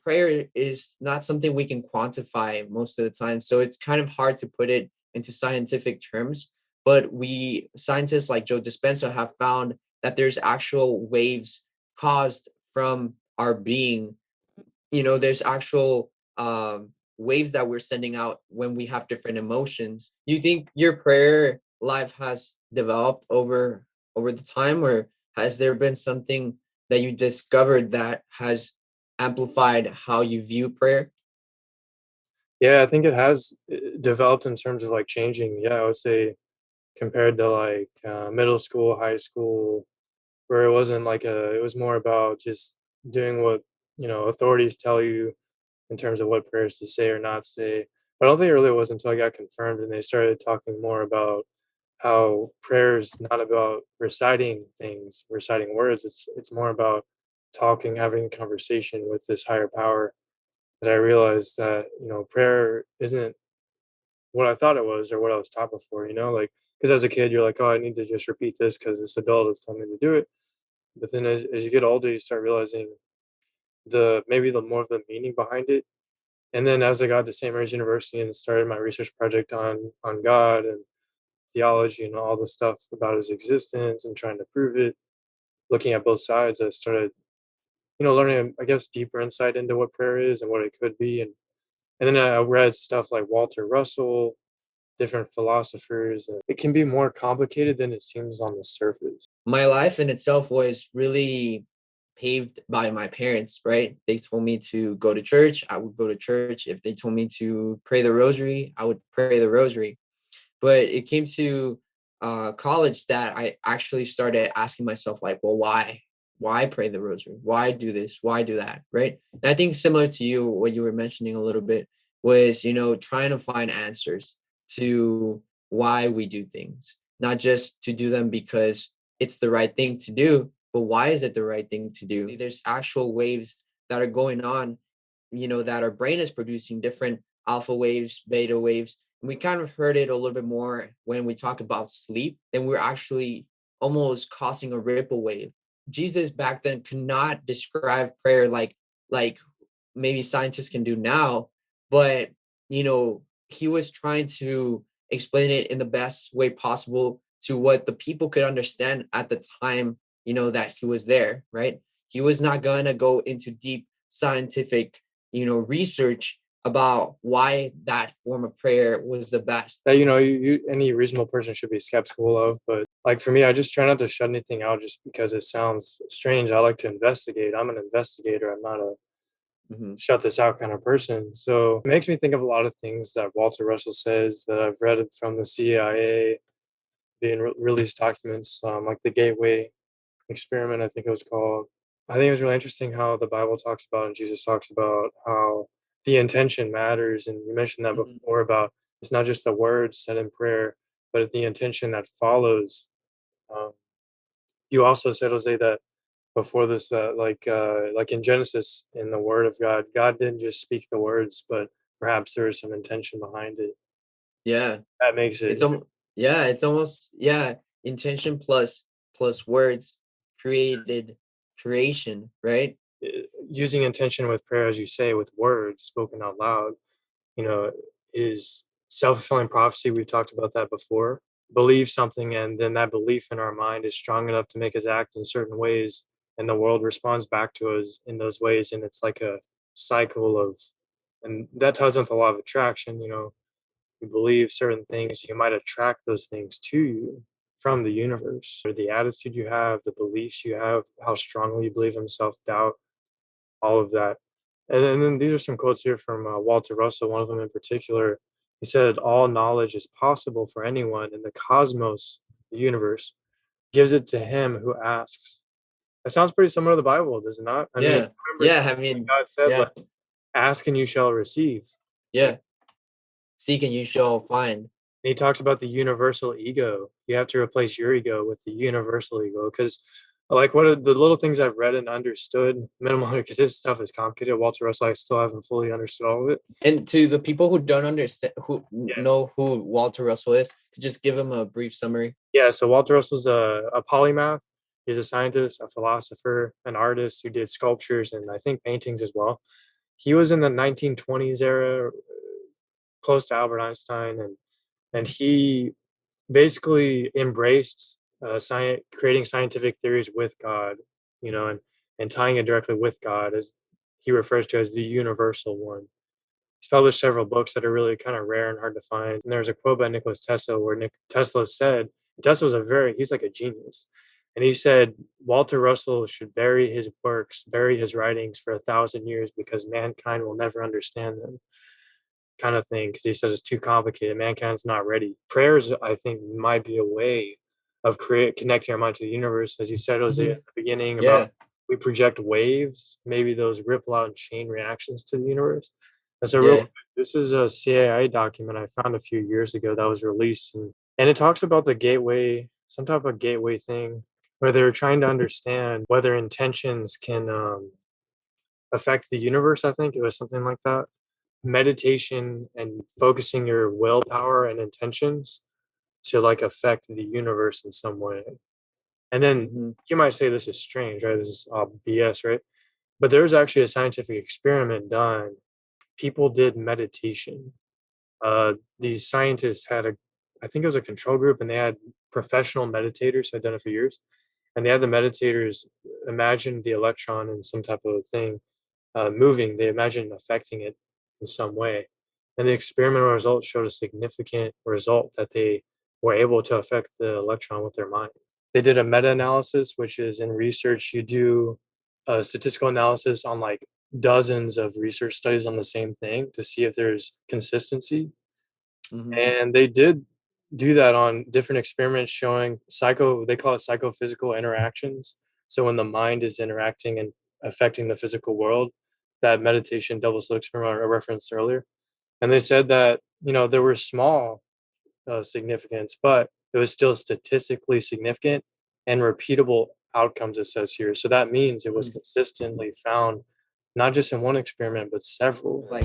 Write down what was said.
prayer is not something we can quantify most of the time. So it's kind of hard to put it into scientific terms. But we scientists like Joe Dispenza have found that there's actual waves caused from our being. There's actual waves that we're sending out when we have different emotions. You think your prayer life has developed over the time, or has there been something that you discovered that has amplified how you view prayer? Yeah, I think it has developed in terms of like changing. Yeah, I would say compared to like middle school, high school, where it wasn't like it was more about just doing what, authorities tell you in terms of what prayers to say or not say. But I don't think it really was until I got confirmed and they started talking more about how prayer is not about reciting things, reciting words. It's more about talking, having a conversation with this higher power. That I realized that prayer isn't what I thought it was or what I was taught before. Like because as a kid you're like, oh, I need to just repeat this because this adult is telling me to do it. But then as you get older, you start realizing the more of the meaning behind it. And then as I got to St. Mary's University and started my research project on God and theology and all the stuff about his existence and trying to prove it, looking at both sides, I started, learning, I guess, deeper insight into what prayer is and what it could be. And then I read stuff like Walter Russell, different philosophers. And it can be more complicated than it seems on the surface. My life in itself was really paved by my parents, right? They told me to go to church, I would go to church. If they told me to pray the rosary, I would pray the rosary. But it came to college that I actually started asking myself, like, well, why pray the rosary? Why do this? Why do that? Right? And I think similar to you, what you were mentioning a little bit was, trying to find answers to why we do things, not just to do them because it's the right thing to do, but why is it the right thing to do? There's actual waves that are going on, that our brain is producing different alpha waves, beta waves. And we kind of heard it a little bit more when we talk about sleep, and we're actually almost causing a ripple wave. Jesus back then could not describe prayer like maybe scientists can do now, but he was trying to explain it in the best way possible to what the people could understand at the time, that he was there, right? He was not going to go into deep scientific, research about why that form of prayer was the best. That any reasonable person should be skeptical of. But like for me, I just try not to shut anything out just because it sounds strange. I like to investigate. I'm an investigator. I'm not a shut this out kind of person. So it makes me think of a lot of things that Walter Russell says that I've read from the CIA being released documents, like the Gateway Experiment, I think it was called. I think it was really interesting how the Bible talks about and Jesus talks about how the intention matters. And you mentioned that Mhm. before about it's not just the words said in prayer, but it's the intention that follows. Um, you also said, Jose, that before this, that like in Genesis, in the Word of God, God didn't just speak the words, but perhaps there is some intention behind it. Yeah. That makes it It's yeah, it's almost, yeah, intention plus words created creation, right? using intention with prayer, as you say, with words spoken out loud, you know, is self-fulfilling prophecy. We've talked about that before. Believe something, and then that belief in our mind is strong enough to make us act in certain ways, and the world responds back to us in those ways. And it's like a cycle of, and that ties with a lot of attraction. You believe certain things, you might attract those things to you from the universe, or the attitude you have, the beliefs you have, how strongly you believe in self-doubt, all of that. And then these are some quotes here from Walter Russell, one of them in particular. He said, all knowledge is possible for anyone, and the cosmos, the universe, gives it to him who asks. That sounds pretty similar to the Bible, does it not? I mean, Yeah. I remember Yeah. I something mean, God said, yeah. like, ask and you shall receive. Yeah. Seek and you shall find. And he talks about the universal ego. You have to replace your ego with the universal ego. Because, like, what are the little things I've read and understood, minimal, because this stuff is complicated. Walter Russell, I still haven't fully understood all of it. And to the people who don't understand, who Yeah. know who Walter Russell is, just give him a brief summary. Yeah. So, Walter Russell's a polymath. He's a scientist, a philosopher, an artist who did sculptures and I think paintings as well. he was in the 1920s era, close to Albert Einstein, and he basically embraced creating scientific theories with God, and tying it directly with God, as he refers to as the universal one. He's published several books that are really kind of rare and hard to find. And there's a quote by Nicholas Tesla where Tesla said, Tesla's he's like a genius. And he said, Walter Russell should bury his works, bury his writings for 1,000 years because mankind will never understand them, kind of thing. Because he says it's too complicated. Mankind's not ready. Prayers, I think, might be a way of connecting our mind to the universe. As you said, Jose, at the beginning, Yeah. about we project waves, maybe those ripple out and chain reactions to the universe. And so, real Yeah. quick, this is a CIA document I found a few years ago that was released, and it talks about the gateway, some type of gateway thing, where they're trying to understand whether intentions can affect the universe. I think it was something like that. Meditation and focusing your willpower and intentions to like affect the universe in some way. And then Hmm. you might say this is strange, right? This is all BS, right? But there was actually a scientific experiment done. People did meditation. These scientists had I think it was a control group, and they had professional meditators who had done it for years. And they had the meditators imagine the electron in some type of thing moving. They imagined affecting it in some way. And the experimental results showed a significant result that they were able to affect the electron with their mind. They did a meta-analysis, which is in research, you do a statistical analysis on like dozens of research studies on the same thing to see if there's consistency. Hmm. And they did do that on different experiments showing they call it psychophysical interactions. So when the mind is interacting and affecting the physical world, that meditation double-slit experiment I referenced earlier. And they said that, there were small significance, but it was still statistically significant and repeatable outcomes, it says here. So that means it was consistently found, not just in one experiment, but several. Like